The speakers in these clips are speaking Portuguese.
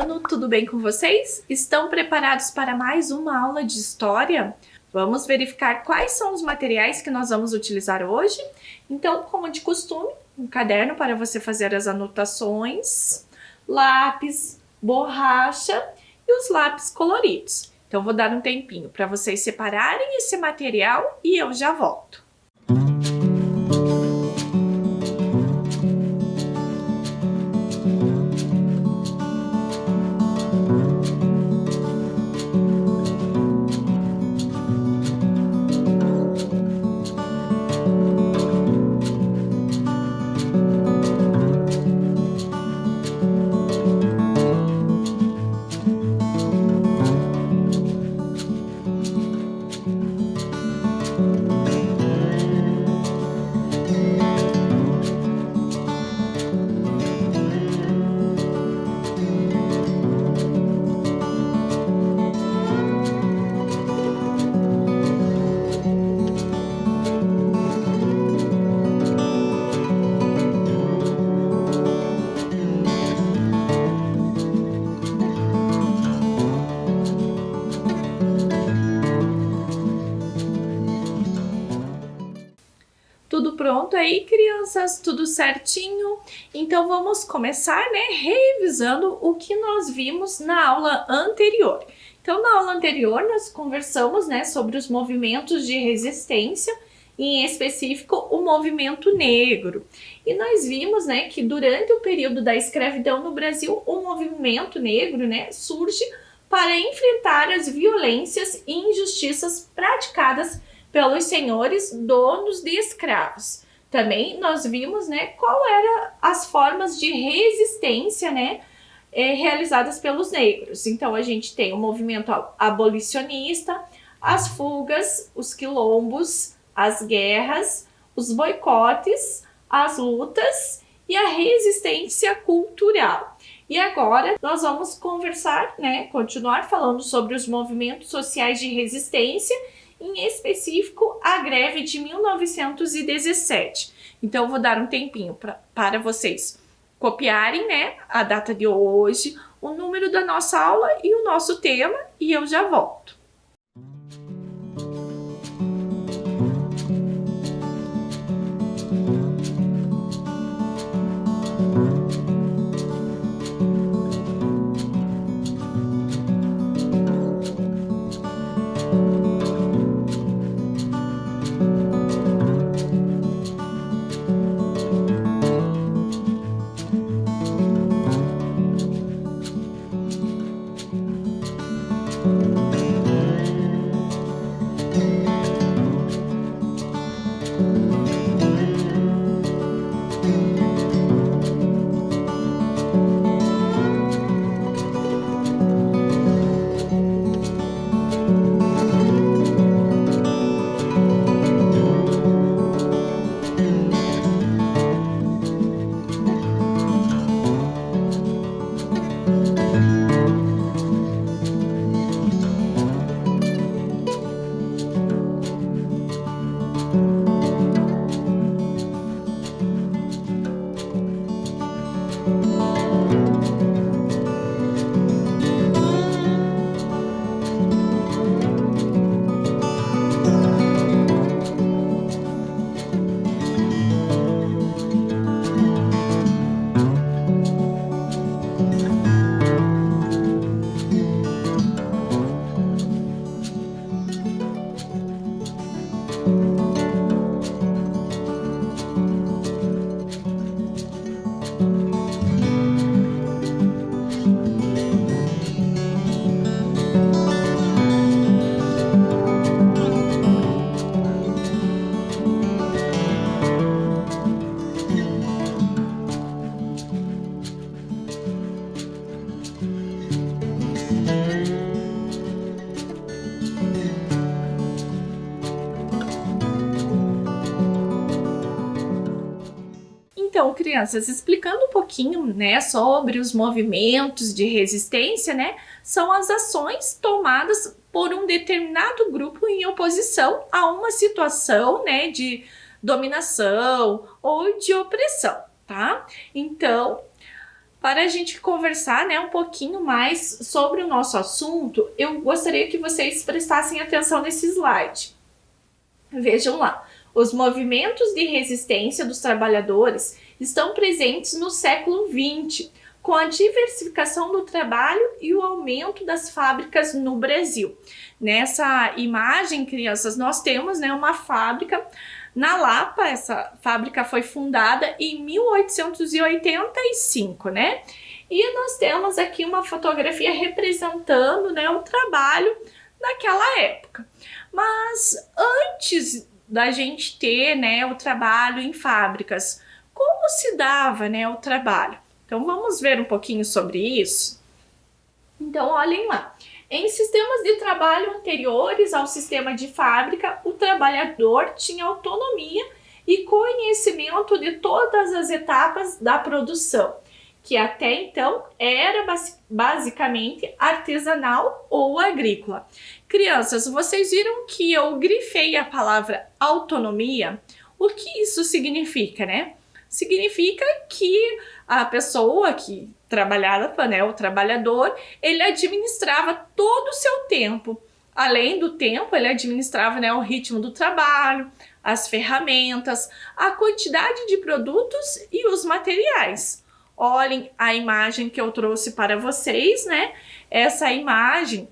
ano, tudo bem com vocês? Estão preparados para mais uma aula de história? Vamos verificar quais são os materiais que nós vamos utilizar hoje? Então, como de costume, um caderno para você fazer as anotações, lápis, borracha e os lápis coloridos. Então, vou dar um tempinho para vocês separarem esse material e eu já volto. Tudo pronto aí, crianças? Tudo certinho? Então vamos começar, né, revisando o que nós vimos na aula anterior. Então na aula anterior nós conversamos, né, sobre os movimentos de resistência, em específico o movimento negro. E nós vimos, né, que durante o período da escravidão no Brasil, o movimento negro, né, surge para enfrentar as violências e injustiças praticadas pelos senhores donos de escravos. Também nós vimos, né, qual eram as formas de resistência, né, realizadas pelos negros. Então a gente tem o movimento abolicionista, as fugas, os quilombos, as guerras, os boicotes, as lutas e a resistência cultural. E agora nós vamos conversar, né, continuar falando sobre os movimentos sociais de resistência, em específico a greve de 1917. Então eu vou dar um tempinho para vocês copiarem, né, a data de hoje, o número da nossa aula e o nosso tema, e eu já volto. Então, crianças, explicando um pouquinho, né, sobre os movimentos de resistência, né, são as ações tomadas por um determinado grupo em oposição a uma situação, né, de dominação ou de opressão, tá? Então, Para a gente conversar, né, um pouquinho mais sobre o nosso assunto, eu gostaria que vocês prestassem atenção nesse slide. Vejam lá, os movimentos de resistência dos trabalhadores estão presentes no século XX, com a diversificação do trabalho e o aumento das fábricas no Brasil. Nessa imagem, crianças, nós temos, né, uma fábrica na Lapa. Essa fábrica foi fundada em 1885, né? E nós temos aqui uma fotografia representando, né, o trabalho naquela época. Mas antes da gente ter, né, o trabalho em fábricas, como se dava, né, o trabalho? Então vamos ver um pouquinho sobre isso? Então olhem lá. Em sistemas de trabalho anteriores ao sistema de fábrica, o trabalhador tinha autonomia e conhecimento de todas as etapas da produção, que até então era basicamente artesanal ou agrícola. Crianças, vocês viram que eu grifei a palavra autonomia? O que isso significa, né? Significa que a pessoa que trabalhava, né, o trabalhador, ele administrava todo o seu tempo. Além do tempo, ele administrava, né, o ritmo do trabalho, as ferramentas, a quantidade de produtos e os materiais. Olhem a imagem que eu trouxe para vocês, né? Essa imagem,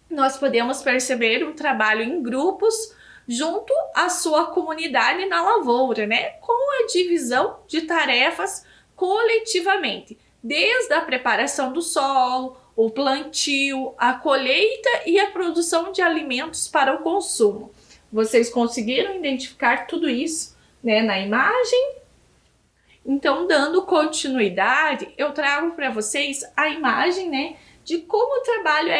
nós podemos perceber um trabalho em grupos junto à sua comunidade na lavoura, né? Com a divisão de tarefas coletivamente, desde a preparação do solo, o plantio, a colheita e a produção de alimentos para o consumo. Vocês conseguiram identificar tudo isso, né, na imagem? Então, dando continuidade, eu trago para vocês a imagem, né, de como o trabalho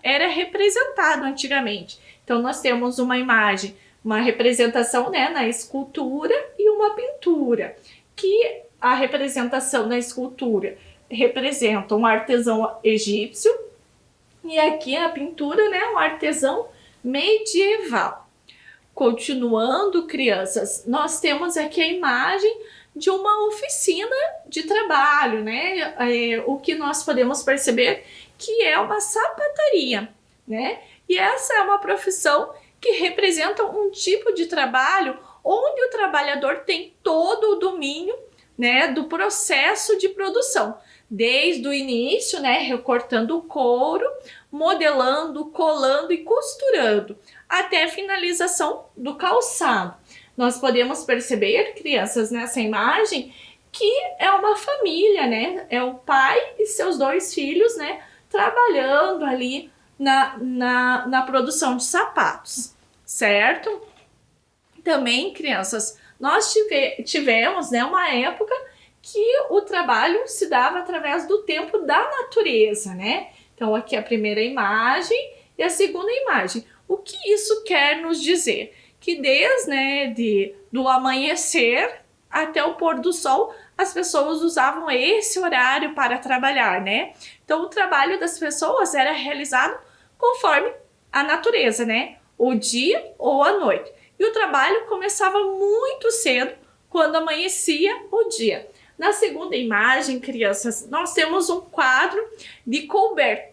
era representado antigamente. Então, nós temos uma imagem, uma representação, né, na escultura e uma pintura, que a representação na escultura representa um artesão egípcio e aqui a pintura, né, um artesão medieval. Continuando, crianças, nós temos aqui a imagem de uma oficina de trabalho, né? O que nós podemos perceber que é uma sapataria, né? E essa é uma profissão que representa um tipo de trabalho onde o trabalhador tem todo o domínio, né, do processo de produção, desde o início, né, recortando o couro, modelando, colando e costurando, até a finalização do calçado. Nós podemos perceber, crianças, nessa imagem, que é uma família, né? É o pai e seus 2 filhos, né, trabalhando ali na produção de sapatos, certo? Também, crianças, nós tivemos, né, uma época que o trabalho se dava através do tempo da natureza, né? Então, aqui a primeira imagem e a segunda imagem. O que isso quer nos dizer? Que desde, né, do amanhecer até o pôr do sol, as pessoas usavam esse horário para trabalhar, né? Então, o trabalho das pessoas era realizado conforme a natureza, né? O dia ou a noite. E o trabalho começava muito cedo, quando amanhecia o dia. Na segunda imagem, crianças, nós temos um quadro de Colbert,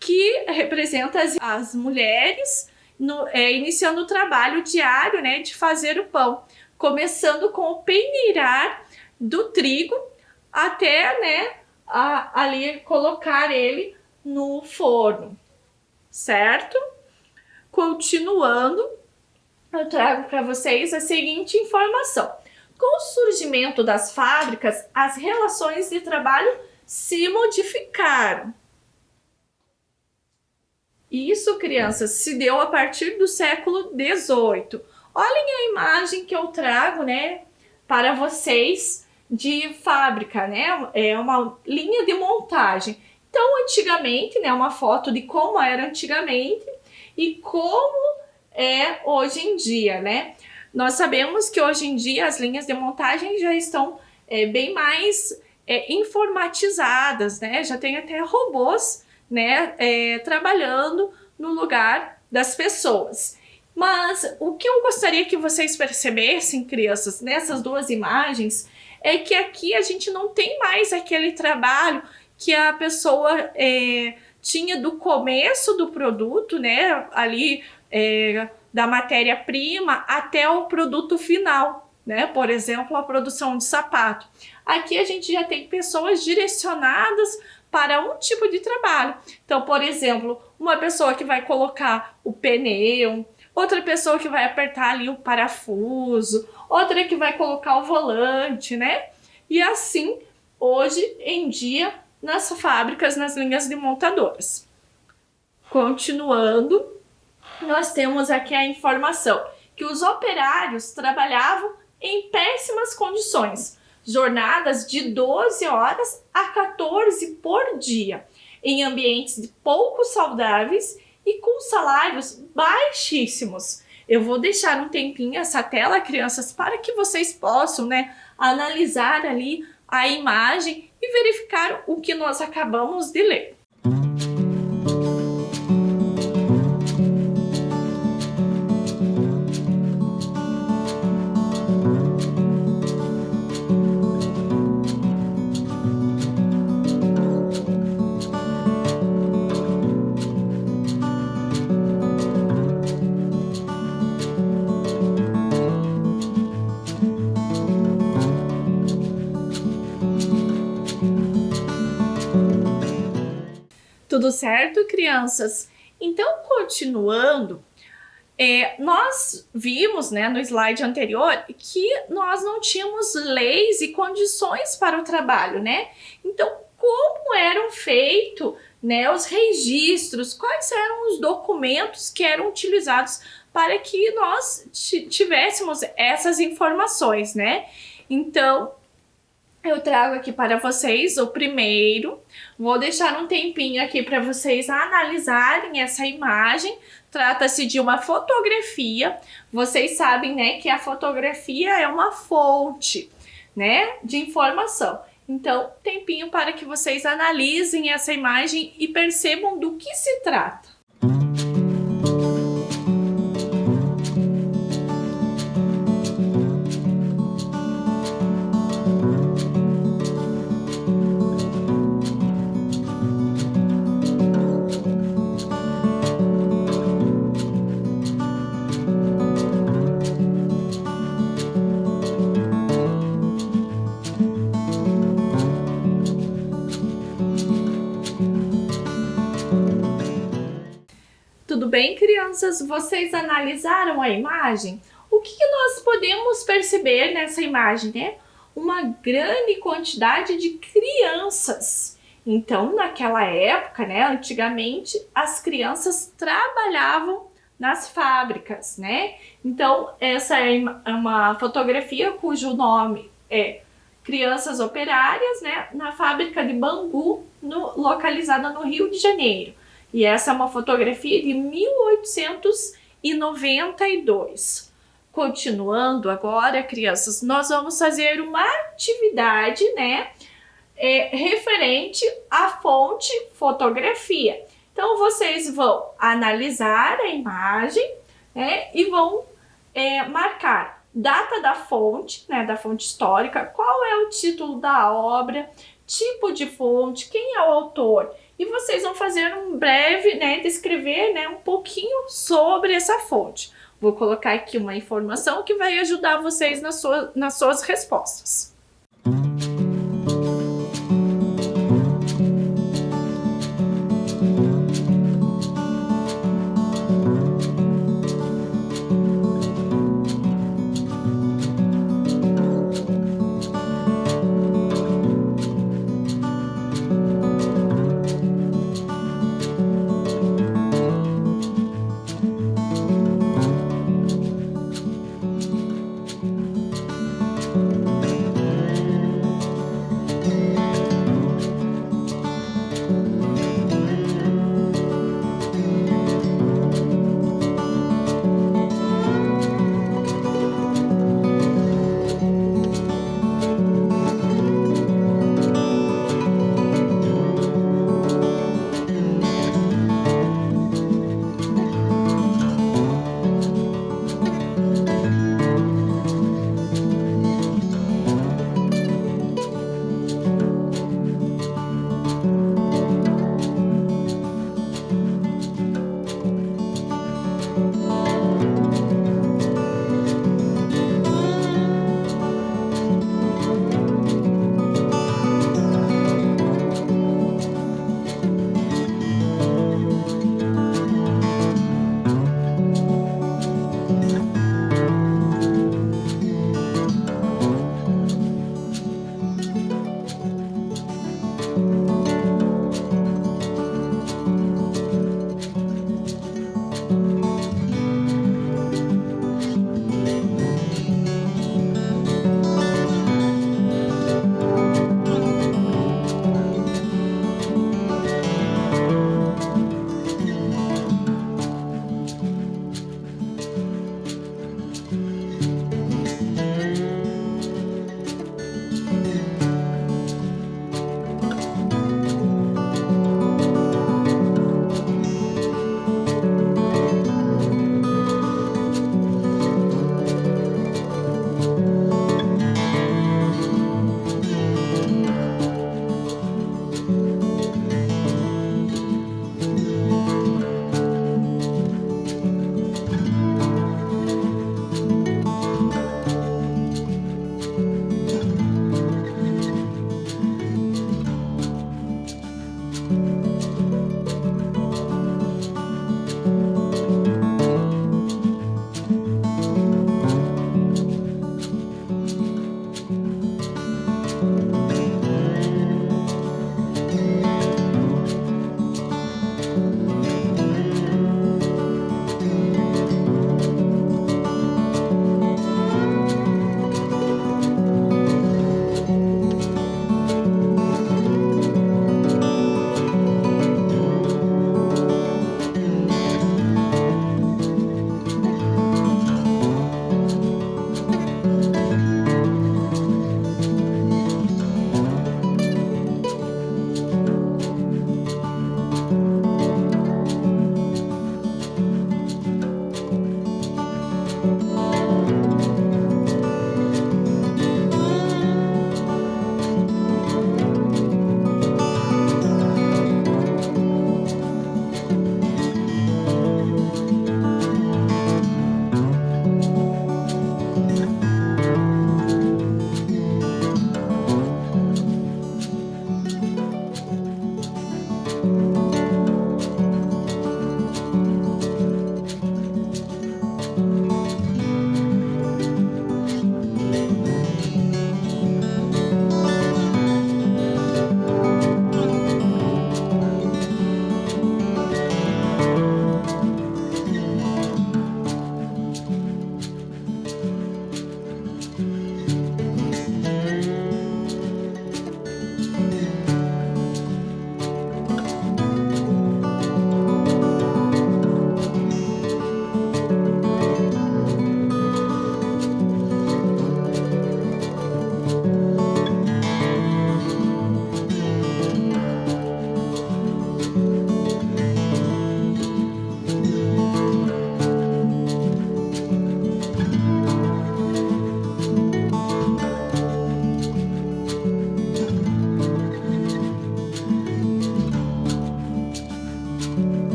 que representa as mulheres iniciando o trabalho diário, né, de fazer o pão, começando com o peneirar do trigo até, né, ali colocar ele no forno, certo? Continuando, eu trago para vocês a seguinte informação. Com o surgimento das fábricas, as relações de trabalho se modificaram. Isso, crianças, se deu a partir do século XVIII. Olhem a imagem que eu trago, né, para vocês de fábrica, né? É uma linha de montagem. Então, antigamente, né, uma foto de como era antigamente e como é hoje em dia, né? Nós sabemos que hoje em dia as linhas de montagem já estão bem mais informatizadas, né? Já tem até robôs, né, trabalhando no lugar das pessoas. Mas o que eu gostaria que vocês percebessem, crianças, nessas 2 imagens, é que aqui a gente não tem mais aquele trabalho que a pessoa tinha do começo do produto, né, ali da matéria-prima até o produto final, né, por exemplo, a produção de sapato. Aqui a gente já tem pessoas direcionadas para um tipo de trabalho. Então, por exemplo, uma pessoa que vai colocar o pneu, outra pessoa que vai apertar ali o parafuso, outra que vai colocar o volante, né? E assim, hoje em dia, nas fábricas, nas linhas de montadoras. Continuando, nós temos aqui a informação que os operários trabalhavam em péssimas condições, jornadas de 12 horas a 14 por dia, em ambientes pouco saudáveis e com salários baixíssimos. Eu vou deixar um tempinho essa tela, crianças, para que vocês possam, né, analisar ali a imagem e verificar o que nós acabamos de ler. Tudo certo, crianças? Então, continuando, nós vimos, né, no slide anterior que nós não tínhamos leis e condições para o trabalho, né? Então, como eram feitos, né, os registros, quais eram os documentos que eram utilizados para que nós tivéssemos essas informações, né? Então, eu trago aqui para vocês o primeiro. Vou deixar um tempinho aqui para vocês analisarem essa imagem. Trata-se de uma fotografia. Vocês sabem, né, que a fotografia é uma fonte, né, de informação. Então, tempinho para que vocês analisem essa imagem e percebam do que se trata. Tudo bem, crianças? Vocês analisaram a imagem? O que nós podemos perceber nessa imagem, né? Uma grande quantidade de crianças. Então, naquela época, né, antigamente, as crianças trabalhavam nas fábricas, né? Então, essa é uma fotografia cujo nome é Crianças Operárias, né, na fábrica de bambu, localizada no Rio de Janeiro. E essa é uma fotografia de 1892. Continuando agora, crianças, nós vamos fazer uma atividade, né, referente à fonte fotografia. Então, vocês vão analisar a imagem, né, e vão marcar data da fonte, né, da fonte histórica, qual é o título da obra, tipo de fonte, quem é o autor. E vocês vão fazer um breve, né, descrever, né, um pouquinho sobre essa fonte. Vou colocar aqui uma informação que vai ajudar vocês nas suas respostas.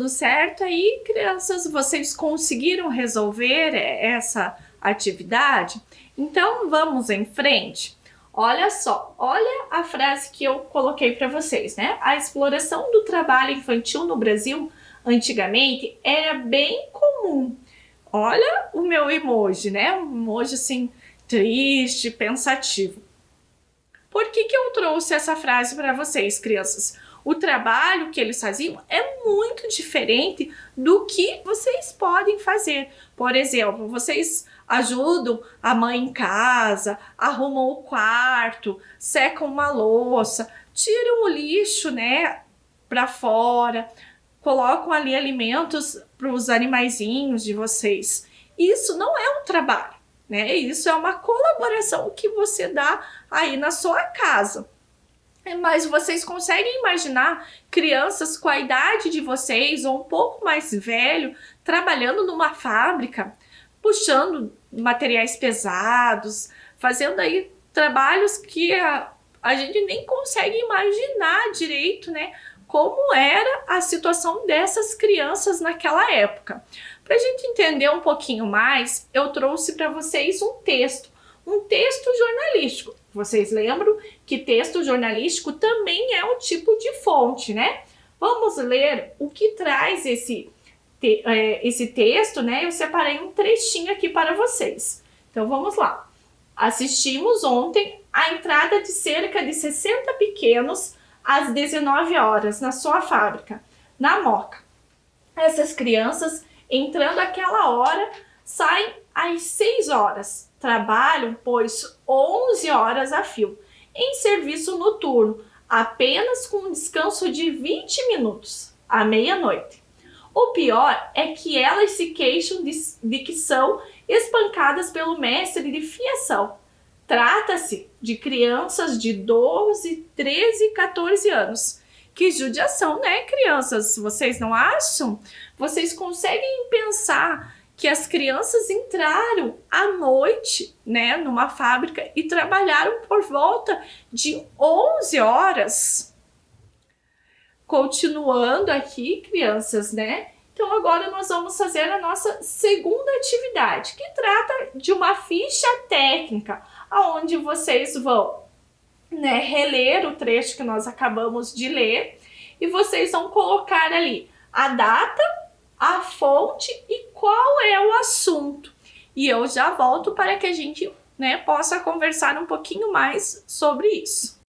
Tudo certo aí, crianças? Vocês conseguiram resolver essa atividade? Então vamos em frente. Olha só, olha a frase que eu coloquei para vocês, né? A exploração do trabalho infantil no Brasil antigamente era bem comum. Olha o meu emoji, né? Um emoji assim triste, pensativo. Por que eu trouxe essa frase para vocês, crianças? O trabalho que eles faziam é muito diferente do que vocês podem fazer. Por exemplo, vocês ajudam a mãe em casa, arrumam o quarto, secam uma louça, tiram o lixo, né, para fora, colocam ali alimentos para os animaizinhos de vocês. Isso não é um trabalho, né? Isso é uma colaboração que você dá aí na sua casa. Mas vocês conseguem imaginar crianças com a idade de vocês ou um pouco mais velho trabalhando numa fábrica, puxando materiais pesados, fazendo aí trabalhos que a gente nem consegue imaginar direito, né? Como era a situação dessas crianças naquela época. Para a gente entender um pouquinho mais, eu trouxe para vocês um texto jornalístico. Vocês lembram que texto jornalístico também é um tipo de fonte, né? Vamos ler o que traz esse texto, né? Eu separei um trechinho aqui para vocês. Então vamos lá. Assistimos ontem a entrada de cerca de 60 pequenos às 19 horas na sua fábrica, na Moca. Essas crianças, entrando àquela hora, saem às 6 horas. Trabalham, pois, 11 horas a fio, em serviço noturno, apenas com um descanso de 20 minutos, à meia-noite. O pior é que elas se queixam de que são espancadas pelo mestre de fiação. Trata-se de crianças de 12, 13 e 14 anos. Que judiação, né, crianças? Vocês não acham? Vocês conseguem pensar que as crianças entraram à noite, né, numa fábrica e trabalharam por volta de 11 horas? Continuando aqui, crianças, né? Então agora nós vamos fazer a nossa segunda atividade, que trata de uma ficha técnica, onde vocês vão, né, reler o trecho que nós acabamos de ler e vocês vão colocar ali a data, a fonte e qual é o assunto. E eu já volto para que a gente, né, possa conversar um pouquinho mais sobre isso.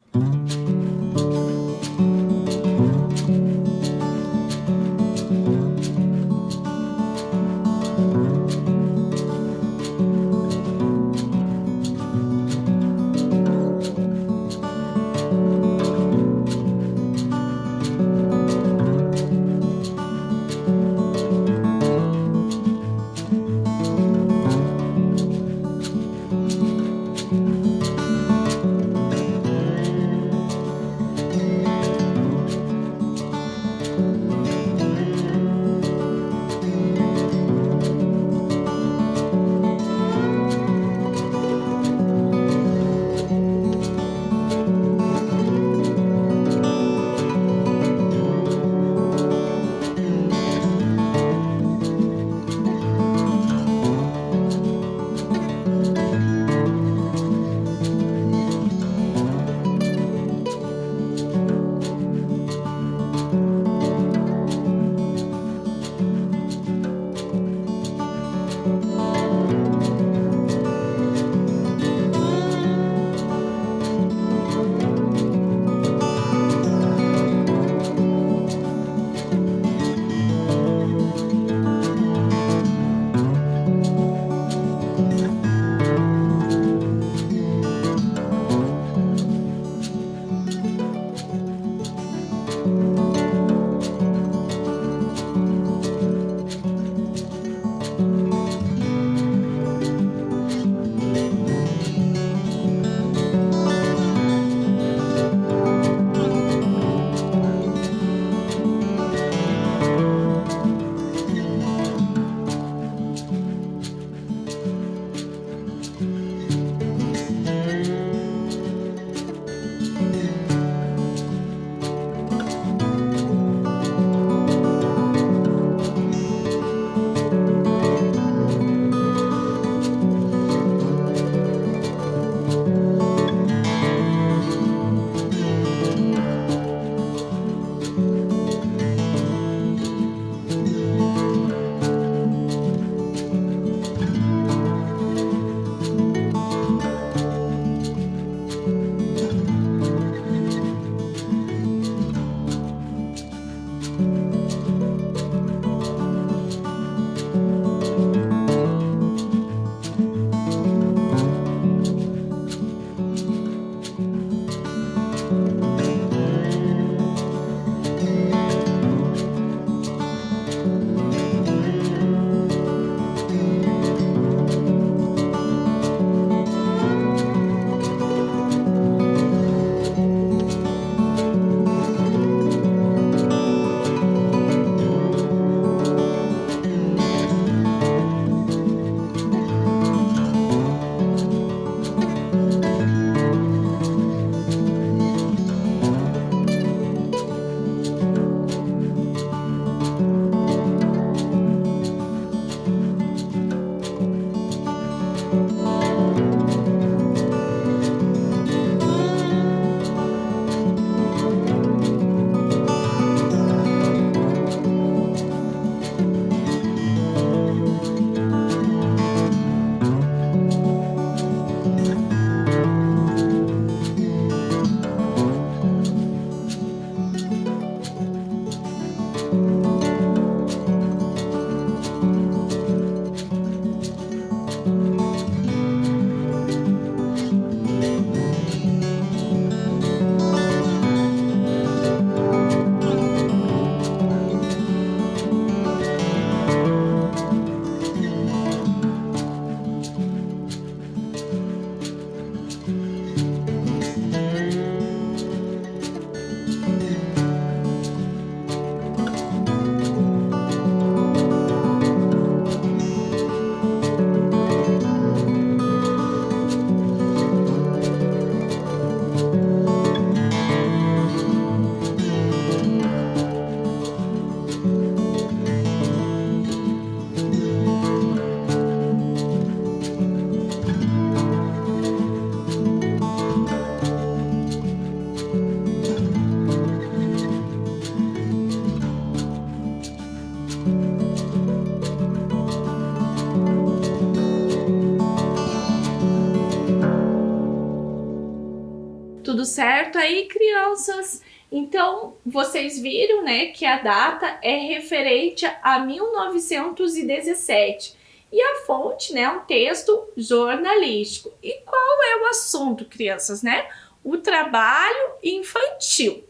certo aí, crianças? Então, vocês viram, né, que a data é referente a 1917. E a fonte, né, é um texto jornalístico. E qual é o assunto, crianças, né? O trabalho infantil.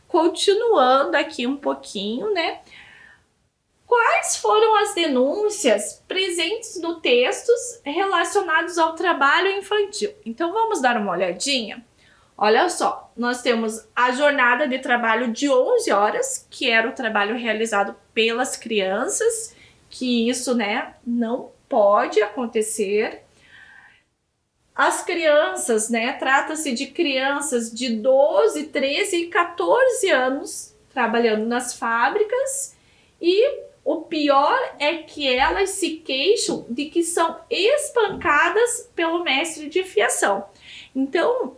Continuando aqui um pouquinho, né? Quais foram as denúncias presentes no texto relacionados ao trabalho infantil? Então, vamos dar uma olhadinha? Olha só, nós temos a jornada de trabalho de 11 horas, que era o trabalho realizado pelas crianças, que isso, né, não pode acontecer. As crianças, né, trata-se de crianças de 12, 13 e 14 anos trabalhando nas fábricas, e o pior é que elas se queixam de que são espancadas pelo mestre de fiação. Então,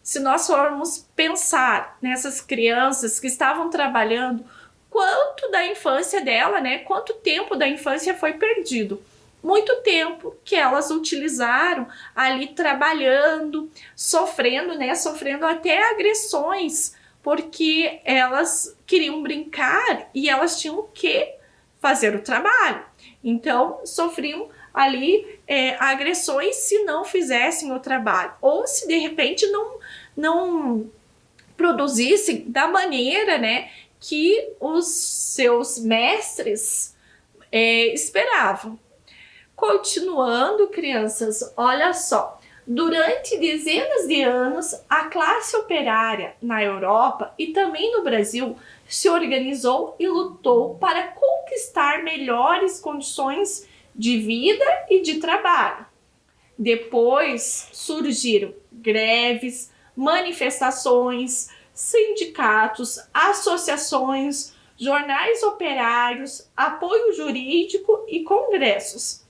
se nós formos pensar nessas crianças que estavam trabalhando, quanto da infância dela, né? Quanto tempo da infância foi perdido? Muito tempo que elas utilizaram ali trabalhando, sofrendo, né? Sofrendo até agressões, porque elas queriam brincar e elas tinham que fazer o trabalho. Então, sofriam ali agressões se não fizessem o trabalho, ou se de repente não produzissem da maneira, né, que os seus mestres esperavam. Continuando, crianças, olha só. Durante dezenas de anos, a classe operária na Europa e também no Brasil se organizou e lutou para conquistar melhores condições de vida e de trabalho. Depois surgiram greves, manifestações, sindicatos, associações, jornais operários, apoio jurídico e congressos.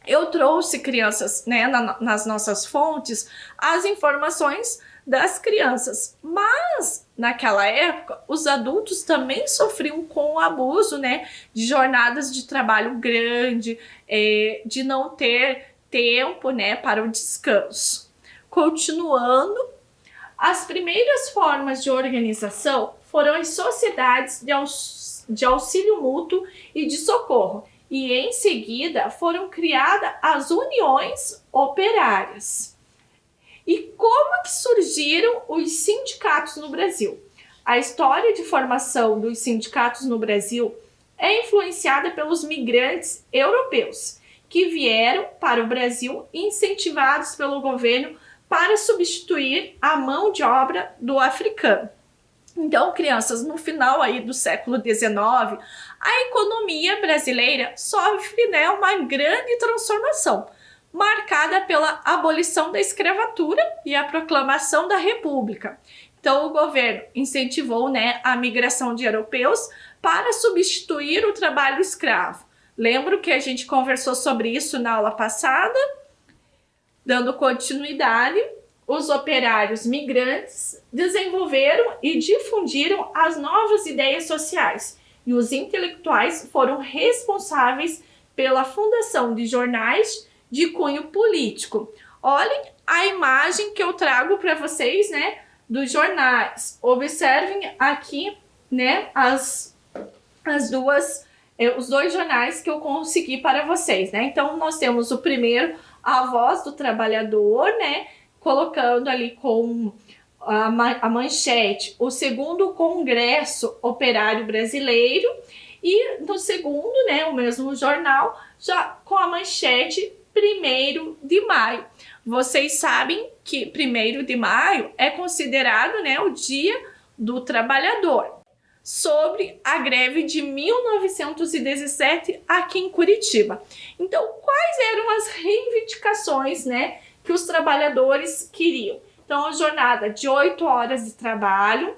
Eu trouxe, crianças, né, nas nossas fontes, as informações das crianças, mas naquela época os adultos também sofriam com o abuso, né, de jornadas de trabalho grande, de não ter tempo, né, para o descanso. Continuando, as primeiras formas de organização foram as sociedades de auxílio mútuo e de socorro, e em seguida foram criadas as uniões operárias. E como que surgiram os sindicatos no Brasil? A história de formação dos sindicatos no Brasil é influenciada pelos migrantes europeus, que vieram para o Brasil incentivados pelo governo para substituir a mão de obra do africano. Então, crianças, no final aí do século XIX, a economia brasileira sofre, né, uma grande transformação, marcada pela abolição da escravatura e a proclamação da República. Então, o governo incentivou, né, a migração de europeus para substituir o trabalho escravo. Lembro que a gente conversou sobre isso na aula passada. Dando continuidade, os operários migrantes desenvolveram e difundiram as novas ideias sociais, e os intelectuais foram responsáveis pela fundação de jornais de cunho político. Olhem a imagem que eu trago para vocês, né, dos jornais. Observem aqui, né, os dois jornais que eu consegui para vocês, né? Então, nós temos o primeiro, A Voz do Trabalhador, né, colocando ali com a manchete o segundo Congresso Operário Brasileiro, e no segundo, né, o mesmo jornal, já com a manchete 1º de maio. Vocês sabem que 1º de maio é considerado, né, o Dia do Trabalhador, sobre a greve de 1917 aqui em Curitiba. Então, quais eram as reivindicações, né, que os trabalhadores queriam? Então, a jornada de 8 horas de trabalho,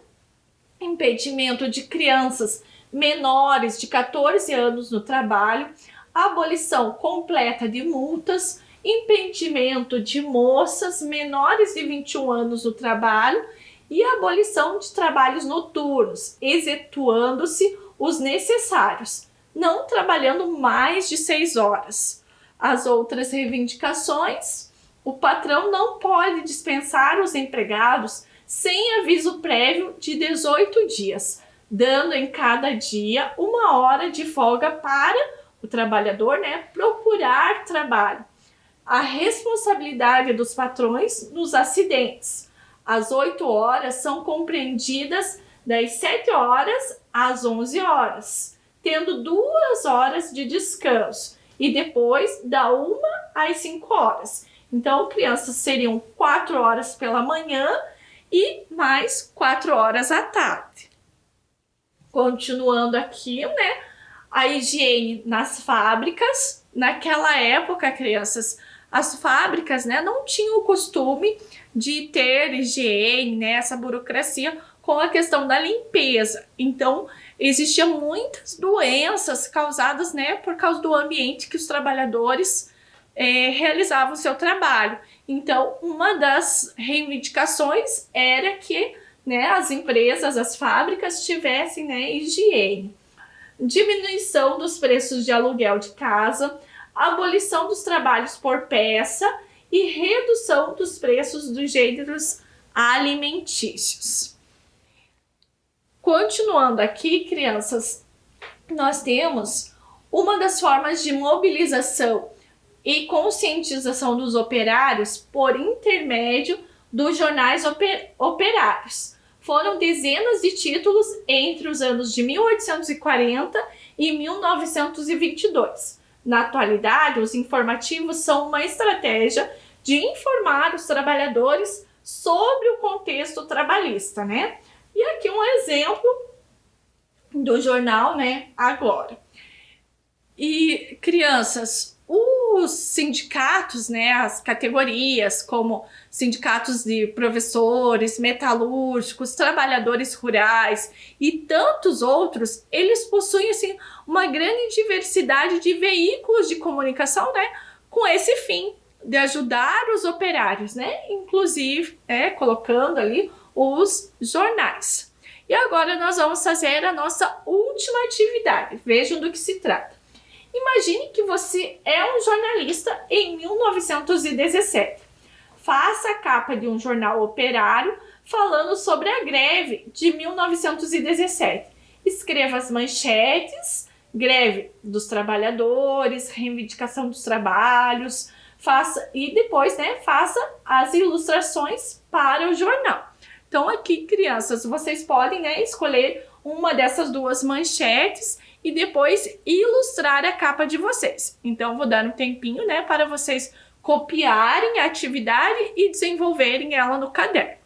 impedimento de crianças menores de 14 anos no trabalho, abolição completa de multas, impedimento de moças menores de 21 anos no trabalho e a abolição de trabalhos noturnos, excetuando-se os necessários, não trabalhando mais de 6 horas. As outras reivindicações: o patrão não pode dispensar os empregados sem aviso prévio de 18 dias, dando em cada dia 1 hora de folga para o trabalhador, né, procurar trabalho. A responsabilidade dos patrões nos acidentes. As 8 horas são compreendidas das 7 horas às 11 horas, tendo 2 horas de descanso e depois da 1 às 5 horas. Então, crianças, seriam 4 horas pela manhã e mais 4 horas à tarde. Continuando aqui, né, a higiene nas fábricas. Naquela época, crianças, as fábricas, né, não tinham o costume de ter higiene, né, essa burocracia com a questão da limpeza. Então, existiam muitas doenças causadas, né, por causa do ambiente que os trabalhadores realizavam o seu trabalho. Então, uma das reivindicações era que, né, as empresas, as fábricas tivessem, né, higiene. Diminuição dos preços de aluguel de casa, abolição dos trabalhos por peça e redução dos preços dos gêneros alimentícios. Continuando aqui, crianças, nós temos uma das formas de mobilização e conscientização dos operários por intermédio dos jornais operários. Foram dezenas de títulos entre os anos de 1840 e 1922. Na atualidade, os informativos são uma estratégia de informar os trabalhadores sobre o contexto trabalhista, né? E aqui um exemplo do jornal, né, Agora. E, crianças, os sindicatos, né, as categorias como sindicatos de professores, metalúrgicos, trabalhadores rurais e tantos outros, eles possuem assim uma grande diversidade de veículos de comunicação, né, com esse fim de ajudar os operários, né, inclusive colocando ali os jornais. E agora nós vamos fazer a nossa última atividade. Vejam do que se trata. Imagine que você é um jornalista em 1917. Faça a capa de um jornal operário falando sobre a greve de 1917. Escreva as manchetes, greve dos trabalhadores, reivindicação dos trabalhos, e depois, né, faça as ilustrações para o jornal. Então aqui, crianças, vocês podem, né, escolher uma dessas duas manchetes e depois ilustrar a capa de vocês. Então, vou dar um tempinho, né, para vocês copiarem a atividade e desenvolverem ela no caderno.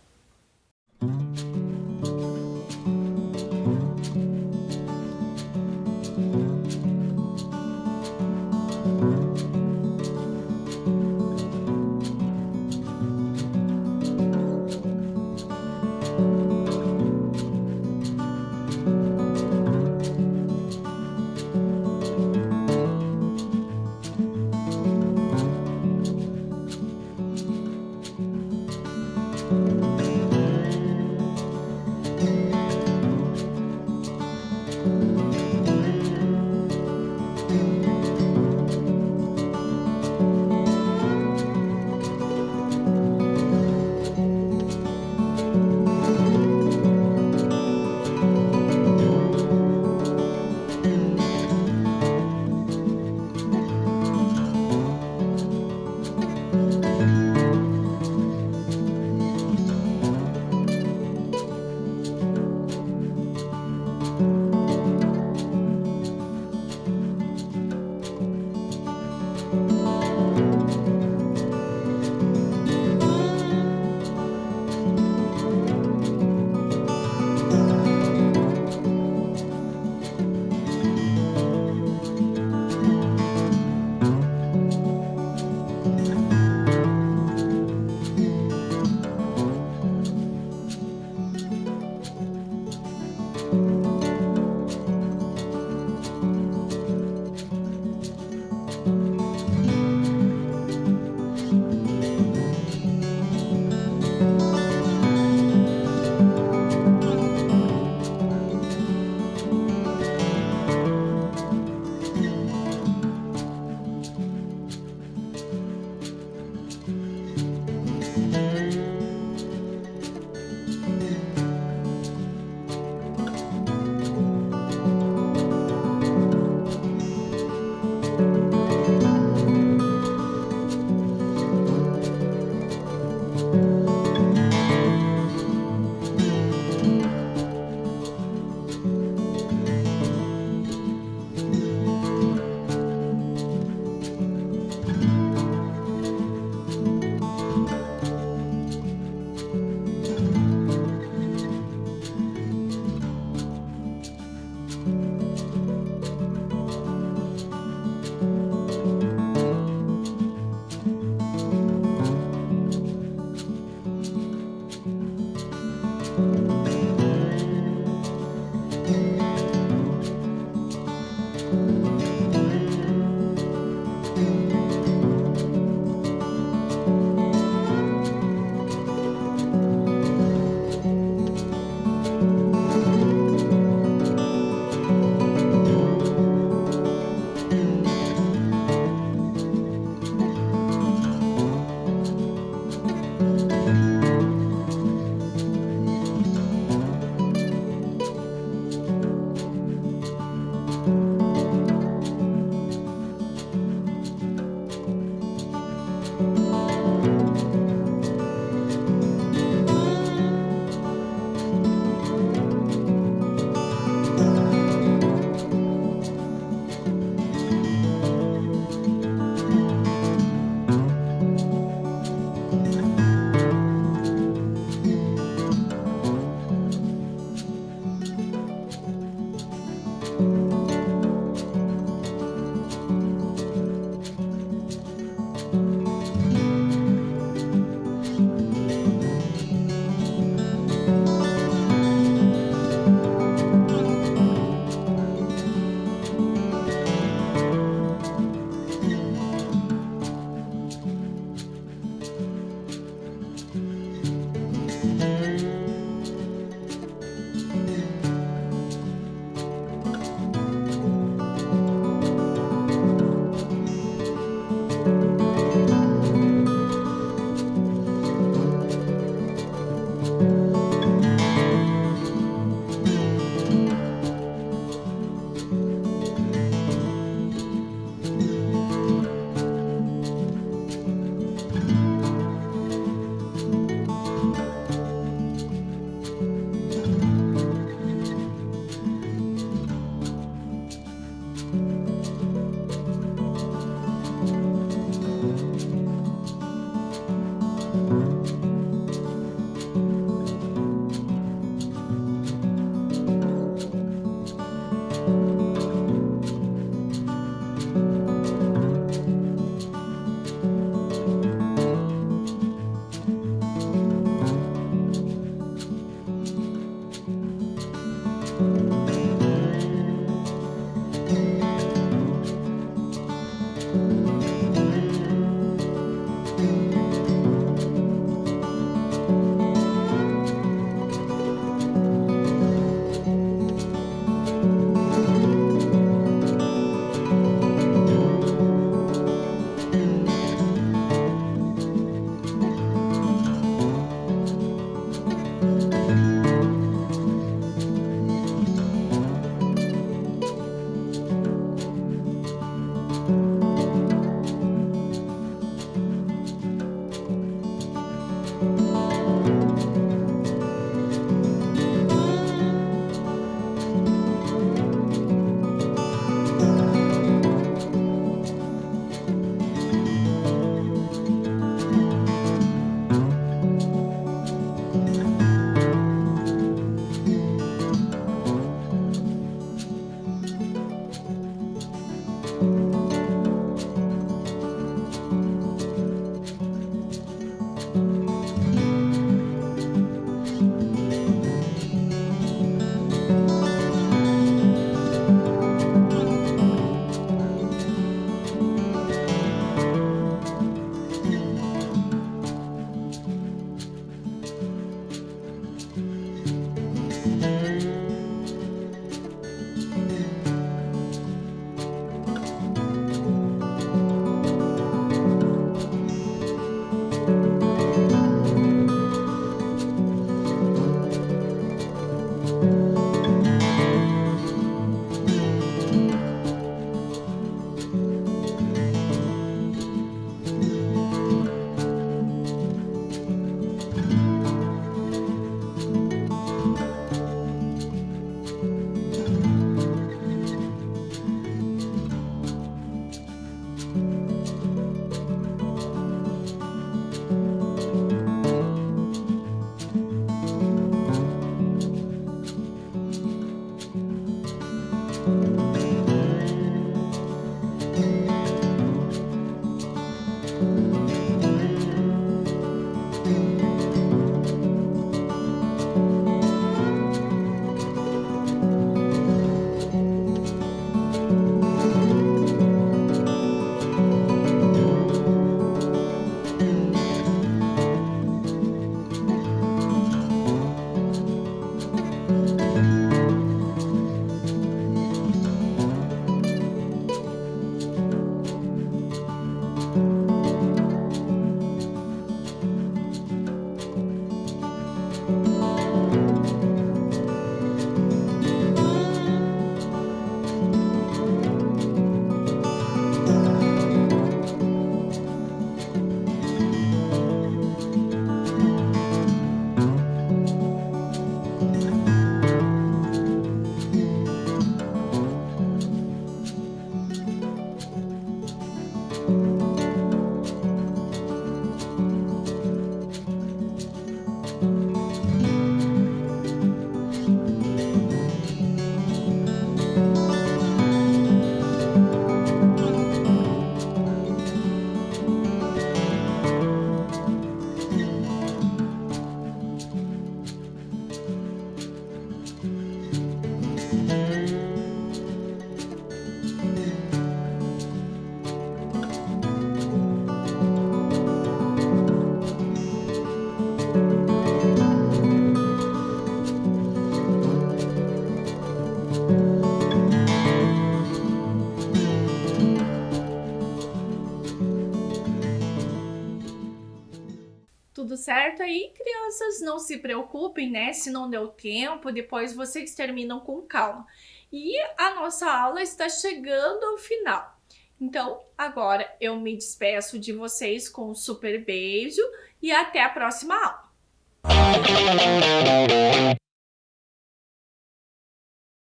certo? Aí, crianças, não se preocupem, né? Se não deu tempo, depois vocês terminam com calma. E a nossa aula está chegando ao final. Então, agora eu me despeço de vocês com um super beijo e até a próxima aula.